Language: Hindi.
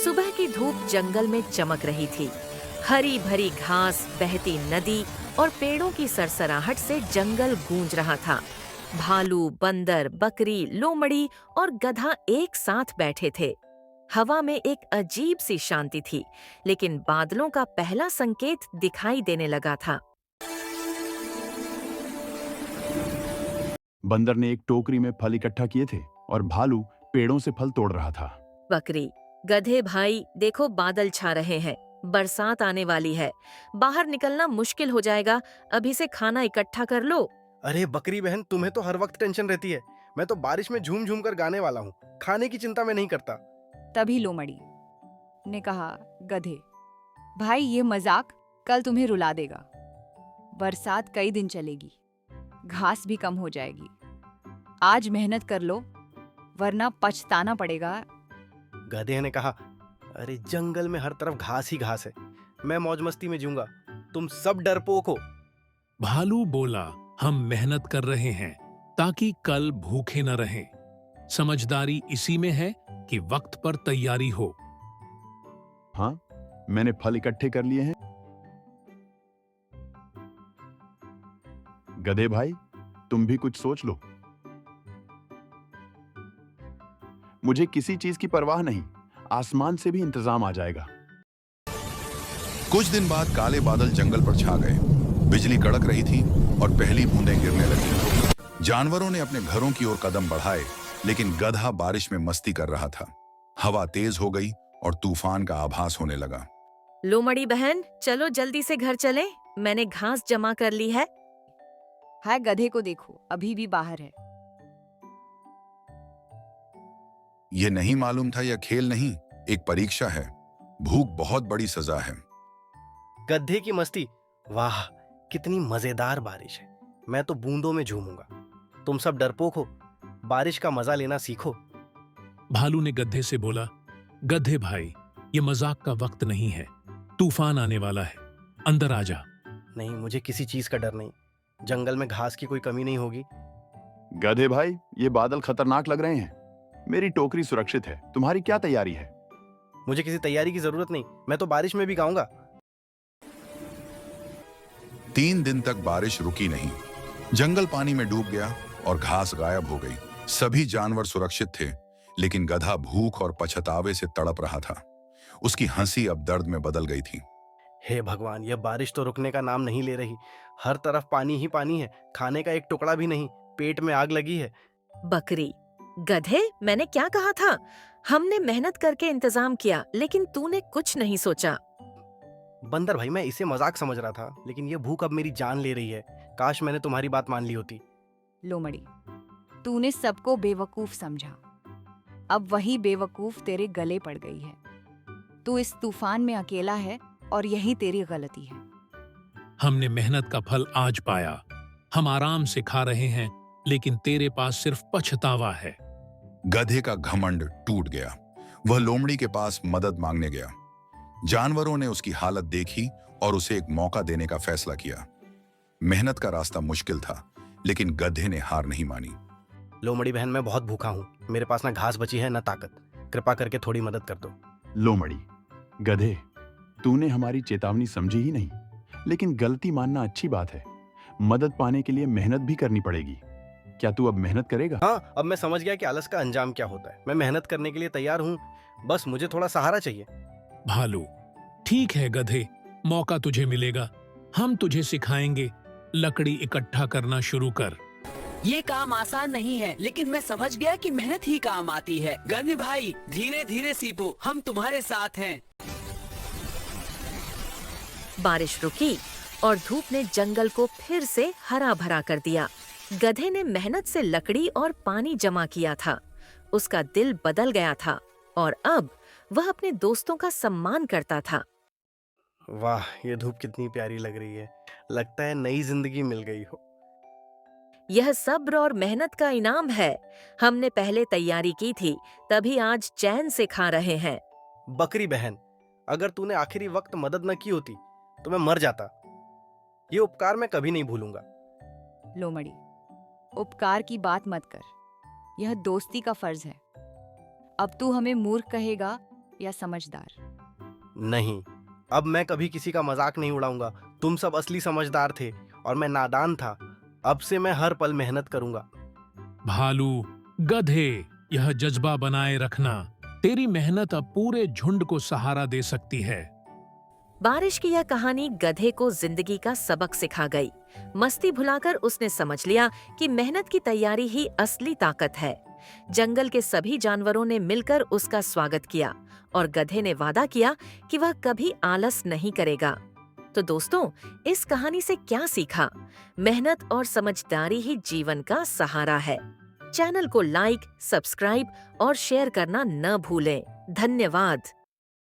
सुबह की धूप जंगल में चमक रही थी। हरी भरी घास, बहती नदी और पेड़ों की सरसराहट से जंगल गूंज रहा था। भालू, बंदर, बकरी, लोमड़ी और गधा एक साथ बैठे थे। हवा में एक अजीब सी शांति थी, लेकिन बादलों का पहला संकेत दिखाई देने लगा था। बंदर ने एक टोकरी में फल इकट्ठा किए थे और भालू पेड़ों से फल तोड़ रहा था। बकरी, गधे भाई, देखो बादल छा रहे हैं, बरसात आने वाली है, बाहर निकलना मुश्किल हो जाएगा, अभी से खाना इकट्ठा कर लो। अरे बकरी बहन, तुम्हें तो हर वक्त टेंशन रहती है। मैं तो बारिश में झूम झूम कर गाने वाला हूँ, खाने की चिंता मैं नहीं करता। तभी लोमड़ी ने कहा, गधे भाई, ये मजाक कल तुम्हें रुला देगा। बरसात कई दिन चलेगी, घास भी कम हो जाएगी। आज मेहनत कर लो, वरना पछताना पड़ेगा। गधे ने कहा, अरे जंगल में हर तरफ घास ही घास है, मैं मौज मस्ती में जीऊंगा, तुम सब डरपोक हो। भालू बोला, हम मेहनत कर रहे हैं ताकि कल भूखे न रहें। समझदारी इसी में है कि वक्त पर तैयारी हो। हाँ, मैंने फल इकट्ठे कर लिए हैं। गधे भाई, तुम भी कुछ सोच लो। मुझे किसी चीज की परवाह नहीं, आसमान से भी इंतजाम आ जाएगा। कुछ दिन बाद काले बादल जंगल पर छा गए। बिजली कड़क रही थी और पहली बूंदें गिरने लगी। जानवरों ने अपने घरों की ओर कदम बढ़ाए, लेकिन गधा बारिश में मस्ती कर रहा था। हवा तेज हो गई और तूफान का आभास होने लगा। लोमड़ी बहन, चलो जल्दी से घर चलें, मैंने घास जमा कर ली है। हाय, गधे को देखो, अभी भी बाहर है। यह नहीं मालूम था यह खेल नहीं, एक परीक्षा है। भूख बहुत बड़ी सजा है। गधे की मस्ती, वाह कितनी मजेदार बारिश है, मैं तो बूंदों में झूमूंगा। तुम सब डरपोक हो, बारिश का मजा लेना सीखो। भालू ने गधे से बोला, गधे भाई, ये मजाक का वक्त नहीं है, तूफान आने वाला है, अंदर आ जा। नहीं, मुझे किसी चीज का डर नहीं, जंगल में घास की कोई कमी नहीं होगी। गधे भाई, ये बादल खतरनाक लग रहे हैं। मेरी टोकरी सुरक्षित है, तुम्हारी क्या तैयारी है? मुझे किसी तैयारी की जरूरत नहीं, मैं तो बारिश में भी गाऊंगा। 3 दिन तक बारिश रुकी नहीं। जंगल पानी में डूब गया और घास गायब हो गई। सभी जानवर सुरक्षित थे, लेकिन गधा भूख और पछतावे से तड़प रहा था। उसकी हंसी अब दर्द में बदल गई थी। हे भगवान, यह बारिश तो रुकने का नाम नहीं ले रही। हर तरफ पानी ही पानी है, खाने का एक टुकड़ा भी नहीं, पेट में आग लगी है। बकरी, गधे, मैंने क्या कहा था? हमने मेहनत करके इंतजाम किया, लेकिन तूने कुछ नहीं सोचा। बंदर भाई, मैं इसे मजाक समझ रहा था, लेकिन यह भूख अब मेरी जान ले रही है। काश मैंने तुम्हारी बात मान ली होती। लोमड़ी, तूने सबको बेवकूफ समझा, अब वही बेवकूफ तेरे गले पड़ गई है। तू इस तूफान में अकेला है और यही तेरी गलती है। हमने मेहनत का फल आज पाया, हम आराम से खा रहे हैं, लेकिन तेरे पास सिर्फ पछतावा है। गधे का घमंड टूट गया। वह लोमड़ी के पास मदद मांगने गया। जानवरों ने उसकी हालत देखी और उसे एक मौका देने का फैसला किया। मेहनत का रास्ता मुश्किल था, लेकिन गधे ने हार नहीं मानी। लोमड़ी बहन, मैं बहुत भूखा हूँ, मेरे पास ना घास बची है ना ताकत, कृपा करके थोड़ी मदद कर दो। लोमड़ी, गधे, तूने हमारी चेतावनी समझी ही नहीं, लेकिन गलती मानना अच्छी बात है। मदद पाने के लिए मेहनत भी करनी पड़ेगी। क्या तू अब मेहनत करेगा? हाँ, अब मैं समझ गया कि आलस का अंजाम क्या होता है। मैं मेहनत करने के लिए तैयार हूँ, बस मुझे थोड़ा सहारा चाहिए। भालू, ठीक है गधे, मौका तुझे मिलेगा, हम तुझे सिखाएंगे। लकड़ी इकट्ठा करना शुरू कर। ये काम आसान नहीं है, लेकिन मैं समझ गया कि मेहनत ही काम आती है। गधे भाई, धीरे धीरे सीखो, हम तुम्हारे साथ हैं। बारिश रुकी और धूप ने जंगल को फिर से हरा भरा कर दिया। गधे ने मेहनत से लकड़ी और पानी जमा किया था। उसका दिल बदल गया था और अब वह अपने दोस्तों का सम्मान करता था। वाह, ये धूप कितनी प्यारी लग रही है, लगता है नई जिंदगी मिल गई हो। यह सब्र और मेहनत का इनाम है। हमने पहले तैयारी की थी, तभी आज चैन से खा रहे हैं। बकरी बहन, अगर तूने आखिरी वक्त मदद न की होती तो मैं मर जाता। ये उपकार मैं कभी नहीं भूलूंगा। लोमड़ी, उपकार की बात मत कर, यह दोस्ती का फर्ज है। अब तू हमें मूर्ख कहेगा या समझदार? नहीं, अब मैं कभी किसी का मजाक नहीं उड़ाऊंगा। तुम सब असली समझदार थे और मैं नादान था। अब से मैं हर पल मेहनत करूंगा। भालू, गधे, यह जज्बा बनाए रखना। तेरी मेहनत अब पूरे झुंड को सहारा दे सकती है। बारिश की यह कहानी गधे को जिंदगी का सबक सिखा गई। मस्ती भुलाकर उसने समझ लिया कि मेहनत की तैयारी ही असली ताकत है। जंगल के सभी जानवरों ने मिलकर उसका स्वागत किया और गधे ने वादा किया कि वह कभी आलस नहीं करेगा। तो दोस्तों, इस कहानी से क्या सीखा? मेहनत और समझदारी ही जीवन का सहारा है। चैनल को लाइक, सब्सक्राइब और शेयर करना न भूलें। धन्यवाद।